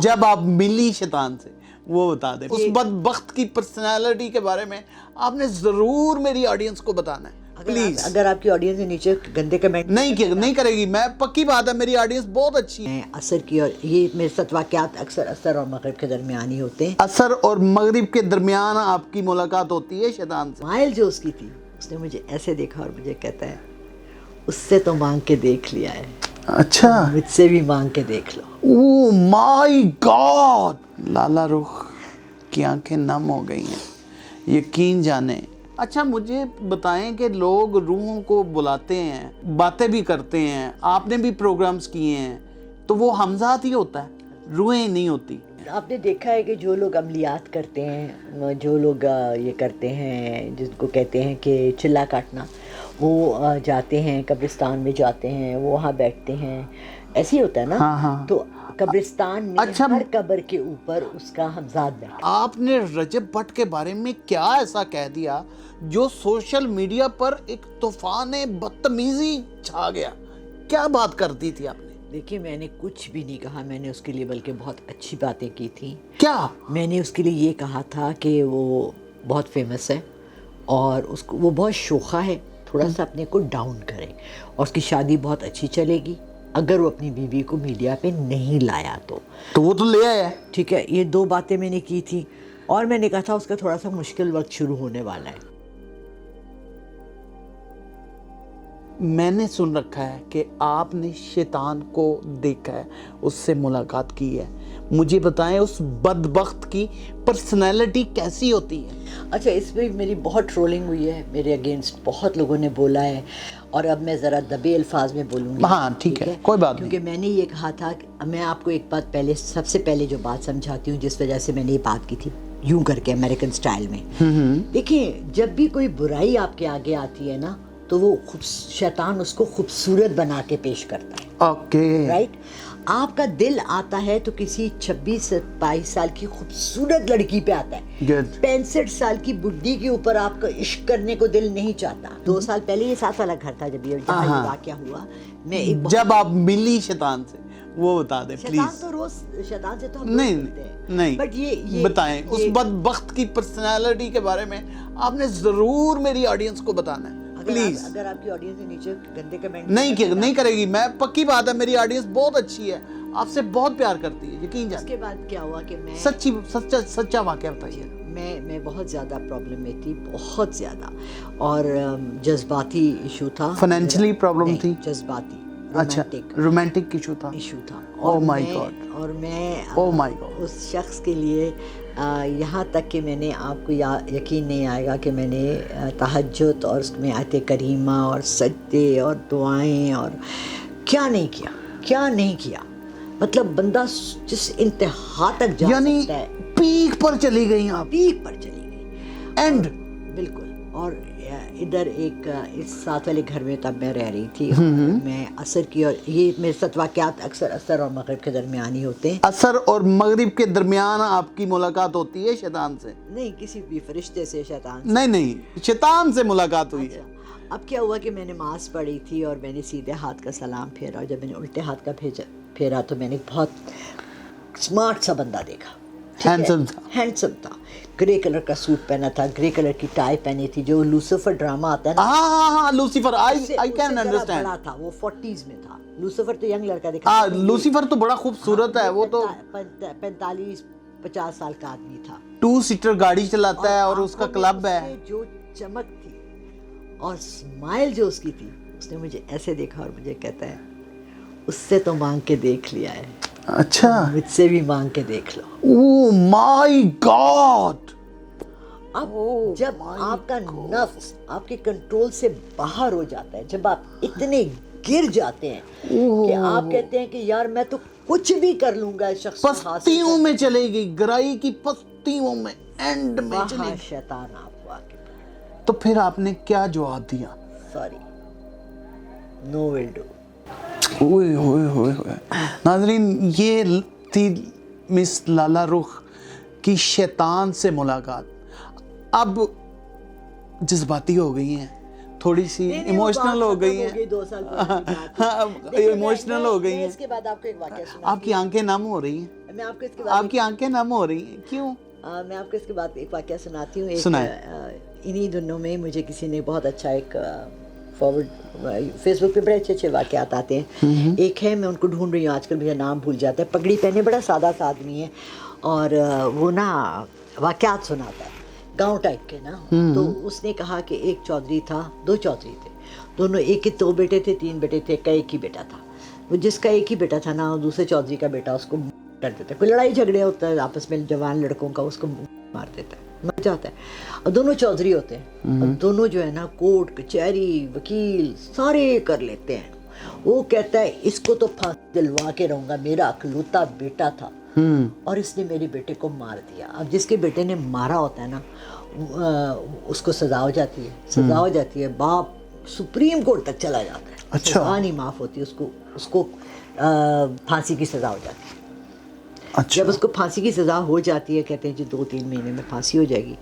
جب آپ ملی شیطان سے وہ بتا دیں، اس بدبخت کی پرسنالٹی کے بارے میں آپ نے ضرور میری آڈینس کو بتانا ہے پلیز. اگر آپ کی آڈینس کے نیچے گندے کمنٹ نہیں کرے گی، میں پکی بات ہے، میری آڈینس بہت اچھی ہے. اثر کی، اور یہ میرے ساتھ واقعات اکثر اثر اور مغرب کے درمیان ہی ہوتے ہیں. اثر اور مغرب کے درمیان آپ کی ملاقات ہوتی ہے شیطان سے. مائل جو اس کی تھی، اس نے مجھے ایسے دیکھا اور مجھے کہتا ہے اس سے تو مانگ کے دیکھ لیا ہے، اچھا مجھ سے بھی مانگ کے دیکھ لو. او مائی گاڈ، لالا رخ کی آنکھیں نم ہو گئی ہیں، یقین جانیں. اچھا مجھے بتائیں کہ لوگ روحوں کو بلاتے ہیں، باتیں بھی کرتے ہیں، آپ نے بھی پروگرامز کیے ہیں، تو وہ ہمذات ہی ہوتا ہے، روحیں نہیں ہوتی. آپ نے دیکھا ہے کہ جو لوگ عملیات کرتے ہیں، جو لوگ یہ کرتے ہیں جس کو کہتے ہیں کہ چلا کاٹنا، وہ جاتے ہیں قبرستان میں، جاتے ہیں وہ وہاں بیٹھتے ہیں، ایسے ہی ہوتا ہے نا. ہاں. تو قبرستان میں ہر قبر کے اوپر اس کا ہمزاد بیٹھا. آپ نے رجب بھٹ کے بارے میں کیا ایسا کہہ دیا جو سوشل میڈیا پر ایک طوفان بدتمیزی چھا گیا؟ کیا بات کر دی تھی آپ نے؟ دیکھیے میں نے کچھ بھی نہیں کہا، میں نے اس کے لیے بلکہ بہت اچھی باتیں کی تھیں. کیا؟ میں نے اس کے لیے یہ کہا تھا کہ وہ بہت فیمس ہے اور اس کو وہ بہت شوخا ہے، تھوڑا سا اپنے کو ڈاؤن کرے، اور اس کی شادی بہت اچھی چلے گی اگر وہ اپنی بیوی کو میڈیا پہ نہیں لایا تو وہ تو لے آیا ہے. ٹھیک ہے. یہ دو باتیں میں نے کی تھی، اور میں نے کہا تھا اس کا تھوڑا سا مشکل وقت شروع ہونے والا ہے. میں نے سن رکھا ہے کہ آپ نے شیطان کو دیکھا ہے، اس سے ملاقات کی ہے. مجھے بتائیں اس بدبخت کی پرسنالٹی کیسی ہوتی ہے؟ اچھا اس پہ میری بہت ٹرولنگ ہوئی ہے، میرے اگینسٹ بہت لوگوں نے بولا ہے، اور اب میں ذرا دبے الفاظ میں بولوں گی. ہاں ٹھیک ہے، کوئی بات نہیں. کیونکہ میں نے یہ کہا تھا کہ میں آپ کو ایک بات پہلے، سب سے پہلے جو بات سمجھاتی ہوں جس وجہ سے میں نے یہ بات کی تھی یوں کر کے امریکن سٹائل میں. دیکھیں جب بھی کوئی برائی آپ کے آگے آتی ہے نا تو وہ شیطان اس کو خوبصورت بنا کے پیش کرتا ہے. Okay right. آپ کا دل آتا ہے تو کسی 26-22 سال کی خوبصورت لڑکی پہ آتا ہے. 65 سال کی بڈھی کے اوپر آپ کا عشق کرنے کو دل نہیں چاہتا. 2 سال پہلے یہ 7 والا گھر تھا جب یہ واقعہ ہوا. میں جب آپ ملی شیطان سے وہ بتا دیں پلیز. شیطان تو روز، شیطان سے تو ہم نہیں بٹ یہ بتائیں اس بدبخت کی پرسنالٹی کے بارے میں آپ نے ضرور میری آڈینس کو بتانا ہے پلیز. اگر آپ کی آڈینس کے نیچے گندے کمنٹ نہیں کرے گی، میں پکی بات ہے، میری آڈینس بہت اچھی ہے، آپ سے بہت پیار کرتی ہے، یقین جانیں. اس کے بعد کیا ہوا کہ میں سچا واقعہ بتائیے. میں بہت زیادہ پرابلم میں تھی، بہت زیادہ، اور جذباتی ایشو تھا. فائنینشلی پرابلم تھی؟ جذباتی، اچھا رومانٹک ایشو تھا. اور میں اس شخص کے لیے یہاں تک کہ میں نے، آپ کو یقین نہیں آئے گا کہ میں نے تہجد اور اس میں آیت کریمہ اور سجدے اور دعائیں اور کیا نہیں کیا. مطلب بندہ جس انتہا تک جا سکتا ہے. پیک پر چلی گئی آپ؟ پیک پر چلی گئی اینڈ بالکل. اور ادھر ایک اس ساتھ والے گھر میں تب میں رہ رہی تھی، میں اثر کی، اور یہ میرے ساتھ واقعات اکثر اثر اور مغرب کے درمیان ہی ہوتے ہیں. اثر اور مغرب کے درمیان آپ کی ملاقات ہوتی ہے شیطان سے؟ نہیں، کسی بھی فرشتے سے، شیطان سے نہیں، شیطان سے ملاقات ہوئی ہے. اب کیا ہوا کہ میں نے نماز پڑھی تھی اور میں نے سیدھے ہاتھ کا سلام پھیرا، اور جب میں نے الٹے ہاتھ کا پھیرا تو میں نے بہت اسمارٹ سا بندہ دیکھا. ہینڈسم تھا، گرے کلر کا سوٹ پہنا تھا، گرے کلر کی ٹائی پہنی تھی، جو لوسیفر ڈرامہ آتا ہے نا. ہاں لوسیفر، I can understand. بڑا تھا وہ، 40s میں تھا. لوسیفر تو ینگ لڑکا دکھا. لوسیفر تو بڑا خوبصورت ہے، وہ تو 45-50 سال کا آدمی تھا. 2 سیٹر گاڑی چلاتا ہے اور اس کا کلب ہے. جو چمک تھی اور اسمائل جو اس کی تھی، اس نے مجھے ایسے دیکھا اور مجھے کہتا ہے اس سے تو مانگ کے دیکھ لیا ہے. اچھا مجھ سے بھی مانگ کے دیکھ لو. او مائی گاڈ. اب جب آپ کا نفس آپ کے کنٹرول سے باہر ہو جاتا ہے، جب آپ اتنے گر جاتے ہیں کہ آپ کہتے ہیں کہ یار میں تو کچھ بھی کر لوں گا اس شخص کو حاصل. پستیوں میں چلے گئی، گرائی کی پستیوں میں، اینڈ میں چلے گئی. شیطان آپ واقع. تو پھر آپ نے کیا جواب دیا؟ Sorry, no will do. ناظرین، یہ تھی مس لالا رخ کی شیطان سے ملاقات. اب جذباتی ہو گئی ہیں تھوڑی سی ایموشنل ہو گئی ہیں, 2 سال پہلے ایموشنل ہو گئی ہیں. اس کے بعد آپ کو ایک واقعہ سناتی آپ کی آنکھیں نم ہو رہی ہیں, میں آپ کو اس کے آپ کی آنکھیں نم ہو رہی ہیں, کیوں؟ میں آپ کو اس کے بعد ایک واقعہ سناتی ہوں. سنائیں. انہی دنوں میں مجھے کسی نے بہت اچھا ایک فارورڈ فیس بک پہ بڑے اچھے اچھے واقعات آتے ہیں. ایک ہے, میں ان کو ڈھونڈ رہی ہوں, آج کل مجھے نام بھول جاتا ہے, پگڑی پہنے, بڑا سادہ سا آدمی ہے, اور وہ نا واقعات سناتا ہے گاؤں ٹائپ کے نا. تو اس نے کہا کہ ایک چودھری تھا, 2 چودھری تھے, دونوں, ایک کے 2 بیٹے تھے, 3 بیٹے تھے, کا ایک ہی بیٹا تھا. وہ جس کا ایک ہی بیٹا تھا نا, دوسرے چودھری کا بیٹا اس کو کر دیتا ہے, کوئی لڑائی جھگڑے ہوتا ہے آپس میں جوان لڑکوں کا, اس کو مار دیتا ہے, مر جاتا ہے. اور دونوں چودھری ہوتے ہیں, اور دونوں جو ہے نا کورٹ کچہری وکیل سارے کر لیتے ہیں. وہ کہتا ہے اس کو تو پھانسی دلوا کے رہوں گا, میرا اکلوتا بیٹا تھا اور اس نے میرے بیٹے کو مار دیا. اب جس کے بیٹے نے مارا ہوتا ہے نا, اس کو سزا ہو جاتی ہے, سزا ہو جاتی ہے, باپ سپریم کورٹ تک چلا جاتا ہے, سزا نہیں معاف ہوتی, اس کو پھانسی کی سزا ہو جاتی ہے. جب اس کو پھانسی کی سزا ہو جاتی ہے, کہتے ہیں جی 2-3 مہینے میں پھانسی ہو جائے گی,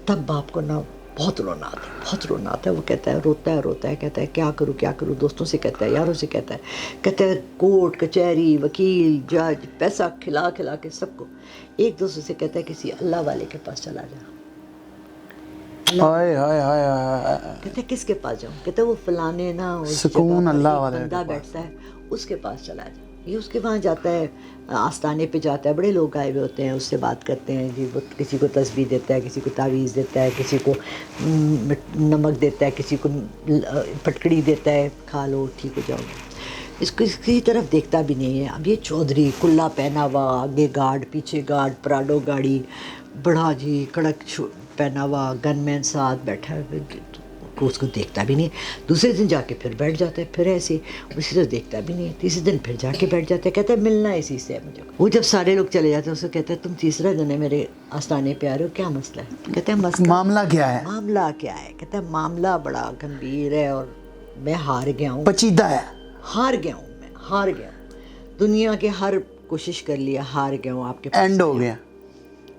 تب باپ کو نا بہت رونا آتا ہے, بہت رونا آتا ہے. وہ کہتا ہے, روتا ہے, کہتا ہے کیا کروں, دوستوں سے کہتا ہے, یاروں سے کہتا ہے کورٹ کچہری وکیل جج پیسہ کھلا کے سب کو, ایک دوسرے سے کہتا ہے کسی اللہ والے کے پاس چلا جا. کہتے کس کے پاس جاؤں, کہتے وہ فلانے نا سکون اللہ والے بندہ بیٹھتا ہے, اس کے پاس چلا جا. یہ اس کے وہاں جاتا ہے, آستانے پہ جاتا ہے, بڑے لوگ آئے ہوئے ہوتے ہیں, اس سے بات کرتے ہیں جی. وہ کسی کو تسبیح دیتا ہے, کسی کو تعویذ دیتا ہے, کسی کو نمک دیتا ہے, کسی کو پٹکڑی دیتا ہے, کھا لو ٹھیک ہو جاؤ. اس کو کسی طرف دیکھتا بھی نہیں ہے. اب یہ چودھری کلا پہنا ہوا, آگے گارڈ پیچھے گارڈ, پراڈو گاڑی, بڑا جی کڑک پہنا ہوا, گن مین ساتھ بیٹھا ہے, اس کو دیکھتا بھی نہیں. دوسرے دن جا کے پھر بیٹھ جاتا ہے, پھر ایسے اسی سے دیکھتا بھی نہیں. تیسرے دن پھر جا کے بیٹھ جاتا ہے, کہتا ہے ملنا اسی سے ہے مجھے. وہ جب سارے لوگ چلے جاتے ہیں, اس کو کہتا ہے تم تیسرا دن ہے میرے آستانے پہ آ رہے ہو, کیا مسئلہ ہے؟ کہتا ہے معاملہ کیا ہے؟ معاملہ کیا ہے؟ کہتا ہے معاملہ بڑا گمبھیر ہے اور میں ہار گیا ہوں, پچیدہ ہے, ہار گیا ہوں, میں ہار گیا ہوں, دنیا کے ہر کوشش کر لیا, ہار گیا ہوں, آپ کے پاس اینڈ ہو گیا.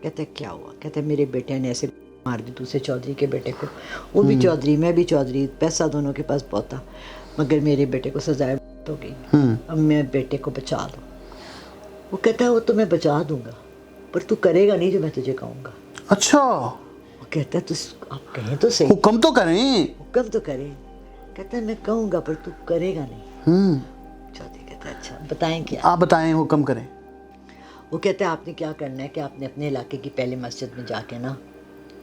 کہتا ہے کیا ہوا؟ کہتا ہے میرے بیٹے نے ایسے مار دی دوسرے چودھری کے بیٹے کو, وہ بھی چودھری میں بھی چودھری, پیسہ دونوں کے پاس بہت تھا, مگر میرے بیٹے کو سزا ہو گئی, اب میں بیٹے کو بچا دوں. وہ کہتا ہے وہ تو میں بچا دوں گا, پر تو کرے گا نہیں جو میں تجھے کہوں گا. اچھا. وہ کہتا ہے تو آپ کہیں تو صحیح, حکم تو کریں, حکم تو کریں. کہتا ہے میں کہوں گا پر تو کرے گا نہیں. چودھری کہتا ہے اچھا بتائیں کیا, آپ بتائیں, حکم کریں. وہ کہتا ہے آپ نے کیا کرنا ہے کہ آپ نے اپنے علاقے کی پہلے مسجد میں جا کے نا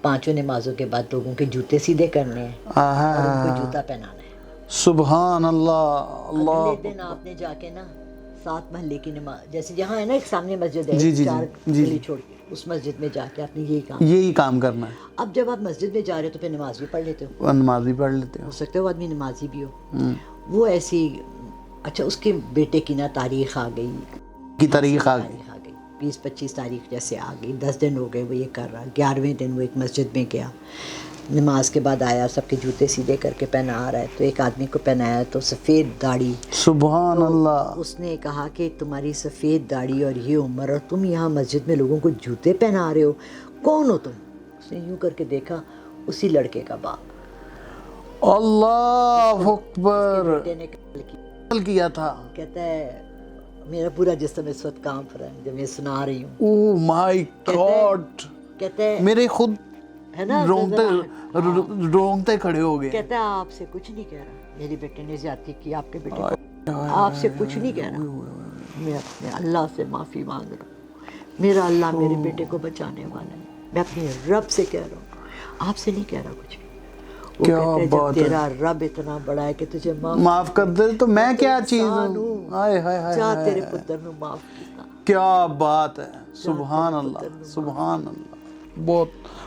5 نمازوں کے بعد لوگوں کے جوتے سیدھے کرنے ہیں اور ان کو جوتا پہنانا ہے. سبحان اللہ. اگلے دن آپ نے جا کے نا 7 محلے کی نماز, جیسے جہاں ہے نا ایک سامنے مسجد ہے 4 گلی چھوڑ کے, اس مسجد میں جا کے آپ نے یہی کام کرنا ہے. اب جب آپ مسجد میں جا رہے ہو تو پھر نماز بھی پڑھ لیتے ہو, نماز بھی پڑھ لیتے ہو سکتا ہے وہ آدمی نمازی بھی ہو. وہ ایسی, اچھا اس کے بیٹے کی نا تاریخ آ گئی, کی تاریخ آ گئی, 20-25 تاریخ جیسے آ گئی, 10 دن ہو گئے وہ یہ کر رہا. 11ویں دن وہ ایک مسجد میں گیا, نماز کے بعد آیا, سب کے جوتے سیدھے کر کے پہنا آ رہا ہے, تو ایک آدمی کو پہنایا تو سفید داڑھی. سبحان اللہ. اس نے کہا کہ تمہاری سفید داڑھی اور یہ عمر, اور تم یہاں مسجد میں لوگوں کو جوتے پہنا رہے ہو, کون ہو تم؟ اس نے یوں کر کے دیکھا, اسی لڑکے کا باپ. اللہ اکبر. بیٹے نے کل کیا تھا. کہتا ہے میرا پورا جسم اس وقت کانپ رہا ہے جب میں سنا رہی ہوں. اوہ مائی گاڈ. کہتا ہے میرے خود ہے نا رونگتے کھڑے ہو گئے. کہتا ہے آپ سے کچھ نہیں کہہ رہا, میرے بیٹے نے زیادتی کی آپ کے بیٹے کو, آپ سے کچھ نہیں کہہ رہا, میں اپنے اللہ سے معافی مانگ رہا ہوں, میرا اللہ میرے بیٹے کو بچانے والا ہے, میں اپنے رب سے کہہ رہا ہوں, آپ سے نہیں کہہ رہا کچھ. وہ کہتے ہیں جب تیرا رب اتنا بڑا ہے کہ تجھے معاف کر دے تو میں کیا چیز ہوں. جا تیرے پتر نے معاف کیا. کیا بات ہے, سبحان اللہ, سبحان اللہ.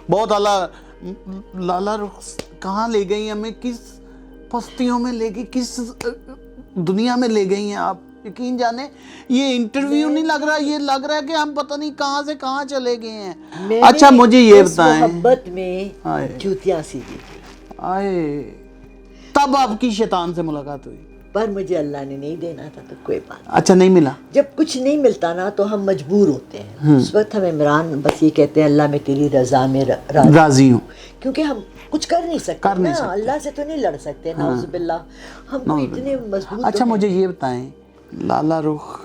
بہت اعلیٰ. لالا رخ کہاں لے گئی ہمیں, کس پستیوں میں لے گئی, کس دنیا میں لے گئی ہیں آپ. یقین جانے یہ انٹرویو نہیں لگ رہا, یہ لگ رہا ہے کہ ہم پتہ نہیں کہاں سے کہاں چلے گئے ہیں. اچھا مجھے یہ بتائیں, محبت میں جوتیاں سیدھی تھی, آئے تب آپ کی شیطان سے ملاقات ہوئی, پر مجھے اللہ نے نہیں دینا تھا تو کوئی بات نہیں. اچھا نہیں ملا. جب کچھ نہیں ملتا نا تو ہم مجبور ہوتے ہیں. اس وقت ہم عمران بس یہ کہتے ہیں اللہ میں تیری رضا میں راضی ہوں, کیونکہ ہم کچھ کر نہیں سکتے نا, اللہ سے تو نہیں لڑ سکتے. نعوذ باللہ, ہم کو اتنے مضبوط. اچھا مجھے یہ بتائیں, لالا رخ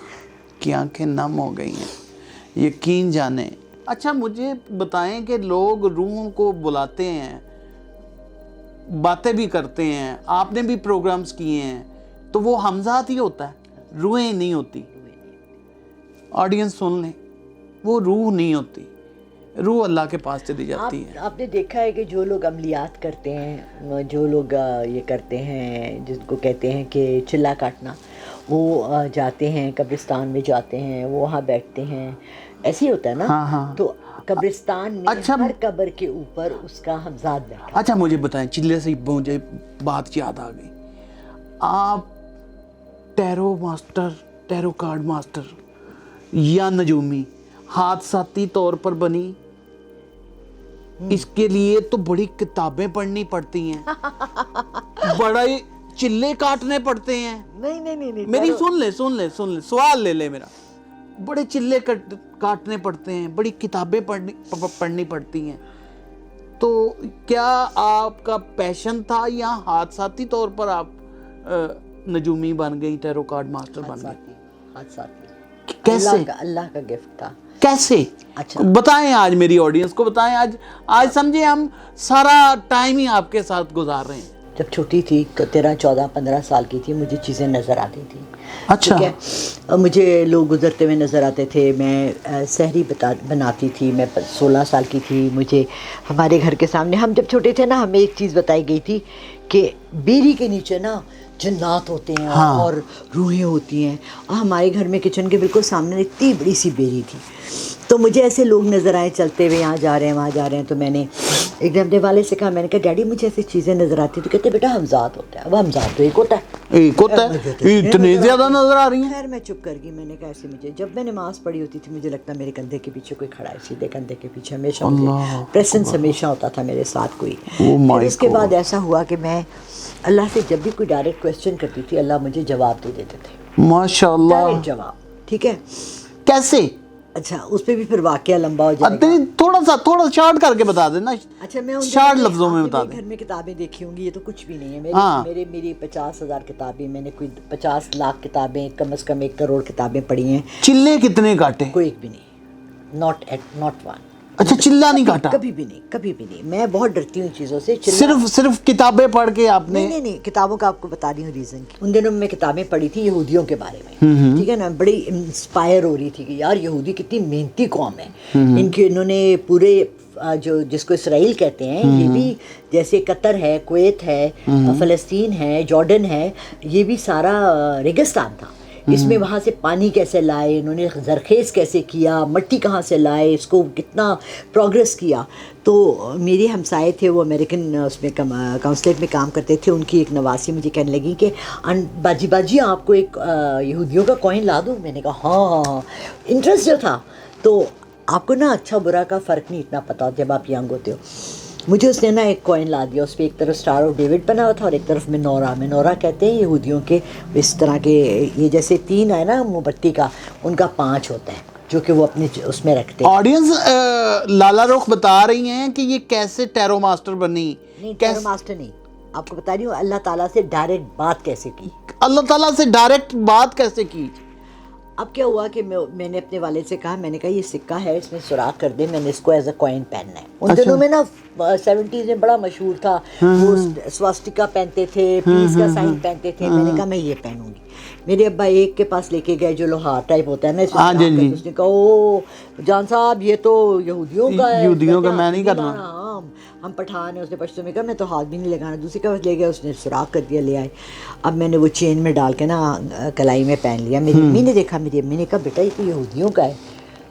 کی آنکھیں نم ہو گئی ہیں, یقین جانیں. اچھا مجھے بتائیں کہ لوگ روحوں کو بلاتے ہیں, باتیں بھی کرتے ہیں, آپ نے بھی پروگرامز کیے ہیں, تو وہ ہمزات ہی ہوتا ہے, روحیں نہیں ہوتی. آڈینس سن لیں, وہ روح نہیں ہوتی, روح اللہ کے پاس چلی جاتی ہے. آپ نے دیکھا ہے کہ جو لوگ عملیات کرتے ہیں, جو لوگ یہ کرتے ہیں جس کو کہتے ہیں کہ چلا کاٹنا, وہ جاتے ہیں قبرستان میں جاتے ہیں, وہ وہاں بیٹھتے ہیں, ایسے ہی ہوتا ہے نا. ہاں. تو قبرستان میں ہر قبر کے اوپر اس کا ہمزاد بیٹھا. اچھا مجھے بتائیں, چلے سے مجھے بات یاد آ گئی, آپ ٹیرو کارڈ ماسٹر یا نجومی حادثاتی طور پر بنی, اس کے لیے تو بڑی کتابیں پڑھنی پڑتی ہیں, بڑے چلے کاٹنے پڑتے ہیں. نہیں میری سن لے, سوال لے لے میرا. بڑے چلے کاٹنے پڑتے ہیں, بڑی کتابیں پڑھنی پڑتی ہیں. تو کیا آپ کا پیشن تھا یا حادثاتی طور پر آپ نجومی بن گئی, ٹیرو کارڈ ماسٹر بن گئی؟ حادثاتی. کیسے؟ اللہ کا گفٹ تھا. کیسے؟ اچھا بتائیں, آج میری آڈینس کو بتائیں. آج سمجھے ہم سارا ٹائم ہی آپ کے ساتھ گزار رہے ہیں. جب چھوٹی تھی, 13, 14, 15 سال کی تھی, مجھے چیزیں نظر آتی تھی. اچھا. ٹھیک ہے, مجھے لوگ گزرتے ہوئے نظر آتے تھے. میں سحری بناتی تھی. میں 16 سال کی تھی. مجھے ہمارے گھر کے سامنے, ہم جب چھوٹے تھے نا, ہمیں ایک چیز بتائی گئی تھی کہ بیری کے نیچے نا جنات ہوتے ہیں اور روحیں ہوتی ہیں. اور ہمارے گھر میں کچن کے بالکل سامنے اتنی بڑی سی بیری تھی. تو مجھے ایسے لوگ نظر آئے چلتے ہوئے, یہاں جا رہے ہیں وہاں جا رہے ہیں. تو میں نے ایک دن اپنے والد سے کہا, میں نے کہا ڈیڈی مجھے ایسی چیزیں نظر آتی. تو کہتے بیٹا ہمزاد ہوتا ہے. وہ ہمزاد تو ایک ہوتا ہے, اتنے زیادہ نظر آ رہی ہیں. خیر میں چپ کر گئی. میں نے کہا ایسے مجھے, جب میں نماز پڑھی ہوتی تھی مجھے لگتا میرے کندھے کے پیچھے کوئی کھڑا ہے, سیدھے کندھے کے پیچھے ہمیشہ پریسنس ہمیشہ ہوتا تھا میرے ساتھ کوئی. پھر اس کے بعد ایسا ہوا کہ میں اللہ سے جب بھی کوئی ڈائریکٹ کویسچن کرتی تھی, اللہ مجھے جواب دے دیتے تھے. ماشاء اللہ, ڈائریکٹ جواب. ٹھیک ہے, کیسے؟ اچھا اس پہ بھی پھر واقعہ لمبا ہو جائے گا. تھوڑا سا شارٹ کر کے بتا دینا. اچھا میں شارٹ لفظوں میں بتا دیں. گھر میں کتابیں دیکھی ہوں گی, یہ تو کچھ بھی نہیں ہے. میری 50,000 کتابیں, میں نے کوئی 50 لاکھ کتابیں, کم از کم 1 کروڑ کتابیں پڑھی ہیں. چلے کتنے کاٹے؟ کوئی ایک بھی نہیں. Not one. اچھا چلا نہیں کاٹا؟ کبھی بھی نہیں. میں بہت ڈرتی ہوں چیزوں سے. صرف کتابیں پڑھ کے آپ نے؟ نہیں, کتابوں کا آپ کو بتا رہی ہوں ریزن. ان دنوں میں کتابیں پڑھی تھی یہودیوں کے بارے میں. ٹھیک ہے نا, بڑی انسپائر ہو رہی تھی کہ یار یہودی کتنی محنتی قوم ہے. انہوں نے پورے جس کو اسرائیل کہتے ہیں, یہ بھی جیسے قطر ہے, کویت ہے, فلسطین ہے, جارڈن ہے, یہ بھی سارا ریگستان تھا. اس میں وہاں سے پانی کیسے لائے, انہوں نے زرخیز کیسے کیا, مٹی کہاں سے لائے, اس کو کتنا پروگریس کیا. تو میرے ہمسائے تھے, وہ امریکن اس میں کونسلیٹ میں کام کرتے تھے. ان کی ایک نواسی مجھے کہنے لگی کہ باجی آپ کو ایک یہودیوں کا کوئن لا دوں. میں نے کہا ہاں. انٹرسٹ جو تھا, تو آپ کو نا اچھا برا کا فرق نہیں اتنا پتا جب آپ ینگ ہوتے ہو. مجھے اس نے نا ایک کوئن لا دیا, اس پہ ایک طرف اسٹار آف ڈیوڈ بنا ہوا تھا اور ایک طرف منورہ کہتے ہیں یہودیوں کے اس طرح کے, یہ جیسے 3 ہے نا موم بتی کا, ان کا 5 ہوتا ہے جو کہ وہ اپنے اس میں رکھتے ہیں. آڈینس لالا رخ بتا رہی ہیں کہ یہ کیسے ٹیرو ماسٹر بنی. نہیں ٹیرو ماسٹر نہیں, آپ کو بتا رہی ہوں اللہ تعالیٰ سے ڈائریکٹ بات کیسے کی. اللہ تعالیٰ سے ڈائریکٹ بات کیسے کی؟ اب کیا ہوا کہ میں نے اپنے والد سے کہا, میں نے کہا یہ سکہ ہے, اس میں سوراخ کر دے, میں نے اس کو ایز اے کوئن پہننا ہے. ان دنوں میں نا 70s میں بڑا مشہور تھا, وہ سواسٹکا پہنتے تھے, پیس کا سائن پہنتے تھے. میں نے کہا میں یہ پہنوں گی. میرے ابا ایک کے پاس لے کے گئے جو لوہار ٹائپ ہوتا ہے نا, اس نے کہا او جان صاحب یہ تو یہودیوں کا ہے. یہودیوں کا میں نہیں کرنا, ہم پٹھان ہیں. اس نے پشتو میں کہا میں تو ہاتھ بھی نہیں لگانا. دوسری کا لے گیا, اس نے سوراخ کر دیا, لے آئے. اب میں نے وہ چین میں ڈال کے نا کلائی میں پہن لیا. میری امی نے دیکھا, میری امی نے کہا بیٹا یہ تو یہودیوں کا ہے,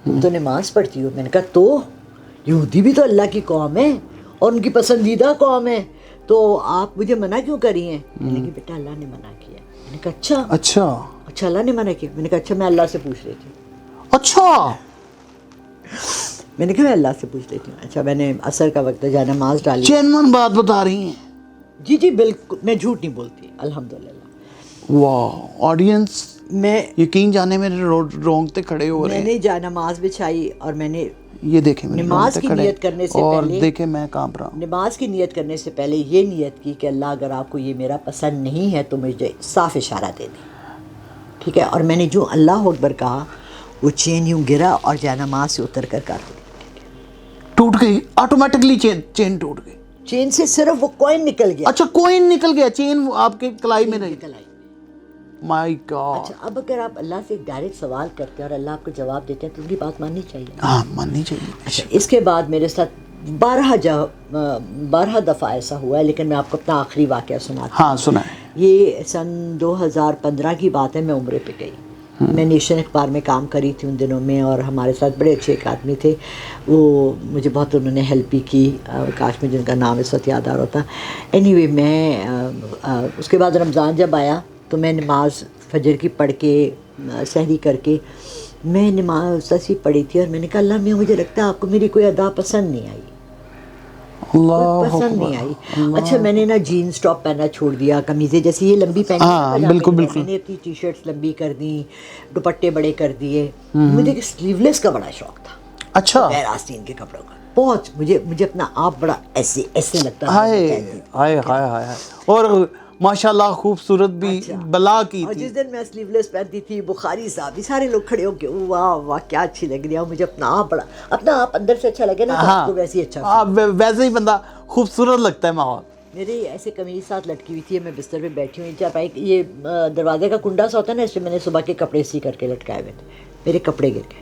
تم تو نماز پڑھتی ہو. میں نے کہا تو یہودی بھی تو اللہ کی قوم ہے اور ان کی پسندیدہ قوم ہے, تو آپ مجھے منع کیوں کری ہیں؟ میں نے کہا بیٹا اللہ نے منع کیا. میں نے کہا اچھا اللہ نے منع کیا. میں نے کہا اچھا میں اللہ سے پوچھ لیتی ہوں. اچھا میں نے کہا میں اللہ سے پوچھ لیتی ہوں. اچھا میں نے عصر کا وقت جا نماز ڈالی. چینمن بات بتا رہی ہیں. جی بالکل, میں جھوٹ نہیں بولتی الحمدللہ. واہ آڈینس میں یقین جانے میرے رونگتے کھڑے ہو رہے میں ہیں. نے جا نماز بچھائی اور میں نے یہ دیکھیں میرے نماز رونگتے کی کھڑے نیت کرنے سے اور پہلے دیکھیں میں کانپ رہا ہوں. نماز کی نیت کرنے سے پہلے یہ نیت کی کہ اللہ اگر آپ کو یہ میرا پسند نہیں ہے تو مجھے صاف اشارہ دے دیں. ٹھیک ہے. اور میں نے جو اللہ اکبر کہا وہ چین یوں گرا اور جا نماز سے اتر کر دی. ٹوٹ گئی آٹومیٹکلی چین ٹوٹ گئی. چین سے صرف وہ کوئن نکل گیا. اچھا کوئن نکل گیا, چین آپ کے کلائی میں نہیں. نکل آئی. مائی گاڈ. اچھا اب اگر آپ اللہ سے ایک ڈائریکٹ سوال کرتے ہیں اور اللہ آپ کو جواب دیتے ہیں تو ان کی بات ماننی چاہیے. ہاں ماننی چاہیے. اچھا اس کے بعد میرے ساتھ 12 دفعہ ایسا ہوا ہے, لیکن میں آپ کو اپنا آخری واقعہ سناتی ہوں. ہاں سنا ہے. یہ سن 2015 کی بات ہے. میں عمرے پہ گئی. میں نیشن اخبار میں کام کری تھی ان دنوں میں, اور ہمارے ساتھ بڑے اچھے ایک آدمی تھے, وہ مجھے بہت انہوں نے ہیلپ بھی کی. کاش میں جن کا نام اس وقت یاد آ رہا ہوتا. اینی وے میں اس کے بعد رمضان جب آیا تو میں نماز فجر کی پڑھ کے سحری کر کے میں نماز ایسی پڑھی تھی, اور میں نے کہا اللہ میں مجھے لگتا ہے آپ کو میری کوئی ادا پسند نہیں آئی. پسند نہیں آئی. اچھا میں نے نا جینز ٹاپ پہننا چھوڑ دیا, قمیضیں جیسی یہ لمبی پہنی, بالکل بالکل. میں نے اپنی ٹی شرٹس لمبی کر دیں, دوپٹے بڑے کر دیے. مجھے سلیو لیس کا بڑا شوق تھا. اچھا غیر آستین کے کپڑوں کا بہت. مجھے اپنا آپ بڑا ایسے لگتا تھا. ہائے ہائے ہائے. اور ماشاءاللہ خوبصورت بھی بلا کی اور تھی. جس دن میں سلیو لیس پہنتی تھی, بخاری صاحب سارے لوگ کھڑے ہو کے واہ واہ کیا اچھی لگ رہی ہے. مجھے اپنا آپ اندر سے اچھا لگے نا تو آپ کو ویسے ہی اچھا. ویسے ہی بندہ خوبصورت لگتا ہے ماحول. میرے ایسے قمیض ساتھ لٹکی ہوئی تھی, میں بستر پہ بیٹھی ہوئی چارپائی, یہ دروازے کا کنڈا سا ہوتا ہے نا, اس میں نے صبح کے کپڑے سی کر کے لٹکائے ہوئے تھے. میرے کپڑے گر گئے.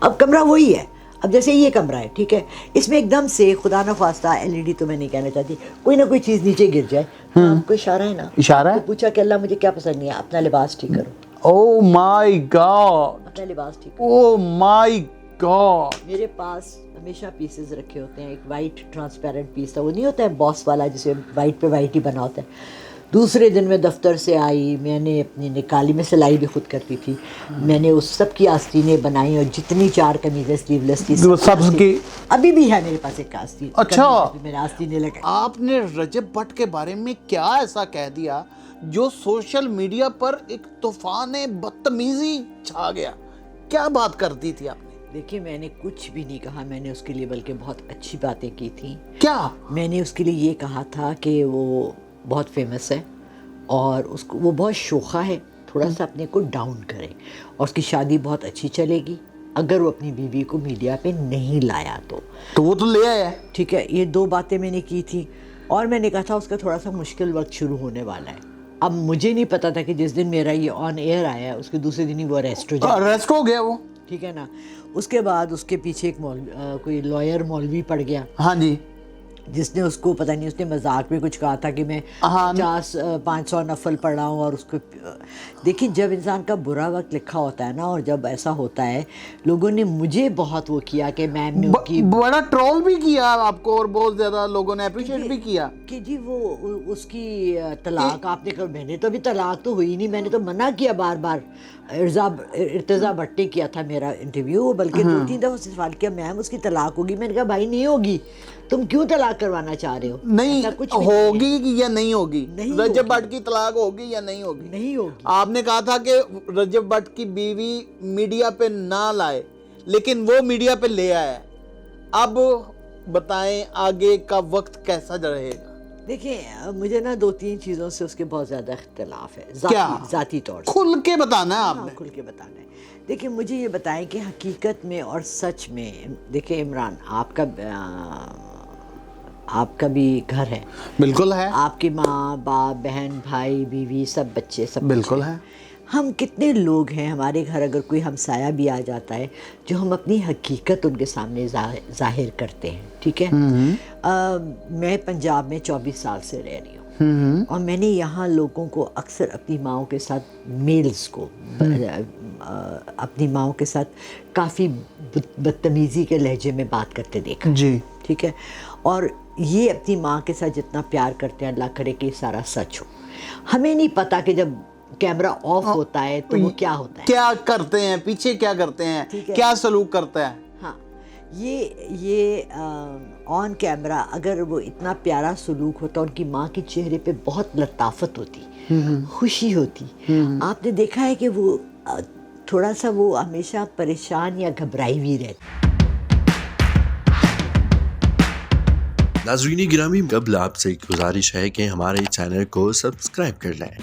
اب کمرہ وہی ہے, اب جیسے یہ کمرہ ہے ٹھیک ہے, اس میں ایک دم سے خدا نہ خواستہ LED تو میں نہیں کہنا چاہتی, کوئی نہ کوئی چیز نیچے گر جائے. آپ کو اشارہ ہے نا, اشارہ ہے. پوچھا کہ اللہ مجھے کیا پسند نہیں ہے, اپنا لباس ٹھیک کرو. او مائی گاڈ. اپنا لباس ٹھیک کرو. او مائی گاڈ. میرے پاس ہمیشہ پیسز رکھے ہوتے ہیں. ایک وائٹ ٹرانسپیرنٹ پیس تھا, وہ نہیں ہوتا ہے باس والا جسے وائٹ پہ وائٹ ہی بنا ہوتا ہے. دوسرے دن میں دفتر سے آئی, میں نے اپنی نکالی, میں سلائی بھی خود کرتی تھی, میں نے اس سب کی آستینیں بنائیں, اور جتنی 4 قمیضیں سلیو لیس کی سب کی ابھی بھی ہے میرے پاس ایک آستین. اچھا میرے آستینے لگے. آپ نے رجب بٹ کے بارے میں کیا ایسا کہہ دیا جو سوشل میڈیا پر ایک طوفان بدتمیزی چھا گیا؟ کیا بات کر دی تھی آپ نے؟ دیکھیے میں نے کچھ بھی نہیں کہا, میں نے اس کے لیے بلکہ بہت اچھی باتیں کی تھیں. کیا؟ میں نے اس کے لیے یہ کہا تھا کہ وہ بہت فیمس ہے اور اس کو وہ بہت شوخہ ہے, تھوڑا سا اپنے کو ڈاؤن کرے, اور اس کی شادی بہت اچھی چلے گی اگر وہ اپنی بیوی کو میڈیا پہ نہیں لایا تو وہ تو لے آیا ہے. ٹھیک ہے. یہ 2 باتیں میں نے کی تھی, اور میں نے کہا تھا اس کا تھوڑا سا مشکل وقت شروع ہونے والا ہے. اب مجھے نہیں پتا تھا کہ جس دن میرا یہ آن ایئر آیا اس کے دوسرے دن ہی وہ اریسٹ ہو گیا وہ. ٹھیک ہے نا. اس کے بعد اس کے پیچھے ایک کوئی لائر مولوی پڑ گیا. ہاں جی. جس نے اس کو پتہ نہیں, اس نے مذاق میں کچھ کہا تھا کہ میں 500 نفل پڑھ رہا ہوں. اور اس کو دیکھیں جب انسان کا برا وقت لکھا ہوتا ہے نا, اور جب ایسا ہوتا ہے, لوگوں نے مجھے بہت وہ کیا کہ میم نے کی بڑا ٹرول بھی کیا آپ کو, اور بہت زیادہ لوگوں نے اپریشیٹ بھی کیا کہ جی وہ اس کی طلاق آپ نے کہا. میں نے تو ابھی طلاق تو ہوئی نہیں, میں نے تو منع کیا بار بار. ارتضا بٹ نے کیا تھا میرا انٹرویو, بلکہ 2-3 دفعہ سے سوال کیا میم اس کی طلاق ہوگی. میں نے کہا بھائی نہیں ہوگی, تم کیوں طلاق کروانا چاہ رہے ہو؟ نہیں ہوگی یا نہیں ہوگی؟ رجب بٹ کی طلاق ہوگی یا نہیں ہوگی؟ نہیں ہوگی. آپ نے کہا تھا کہ رجب بٹ کی بیوی میڈیا پہ نہ لائے, لیکن وہ میڈیا پہ لے آیا. اب بتائیں آگے کا وقت کیسا رہے گا؟ دیکھیں مجھے نا 2-3 چیزوں سے اس کے بہت زیادہ اختلاف ہے. ذاتی طور سے کھل کے بتانا ہے آپ نے. کھل کے بتانا ہے. دیکھیں مجھے یہ بتائیں کہ حقیقت میں اور سچ میں, دیکھیں عمران آپ کا بھی گھر ہے. بالکل ہے. آپ کی ماں باپ بہن بھائی بیوی سب بچے سب بالکل ہے. ہم کتنے لوگ ہیں ہمارے گھر, اگر کوئی ہمسایہ بھی آ جاتا ہے جو ہم اپنی حقیقت ان کے سامنے ظاہر کرتے ہیں. ٹھیک ہے. میں پنجاب میں 24 سال سے رہ رہی ہوں, اور میں نے یہاں لوگوں کو اکثر اپنی ماؤں کے ساتھ, میلز کو اپنی ماؤں کے ساتھ کافی بدتمیزی کے لہجے میں بات کرتے دیکھا. جی ٹھیک ہے. اور یہ اپنی ماں کے ساتھ جتنا پیار کرتے ہیں, اللہ کرے کہ یہ سارا سچ ہو. ہمیں نہیں پتا کہ جب کیمرہ آف ہوتا ہے تو وہ کیا ہوتا ہے, کیا کرتے ہیں, پیچھے کیا کرتے ہیں, کیا سلوک کرتا ہے. ہاں یہ آن کیمرہ اگر وہ اتنا پیارا سلوک ہوتا، ان کی ماں کے چہرے پہ بہت لطافت ہوتی، خوشی ہوتی. آپ نے دیکھا ہے کہ وہ تھوڑا سا وہ ہمیشہ پریشان یا گھبرائی ہوئی رہتی. ناظرین گرامی، قبل آپ سے ایک گزارش ہے کہ ہمارے چینل کو سبسکرائب کر لیں.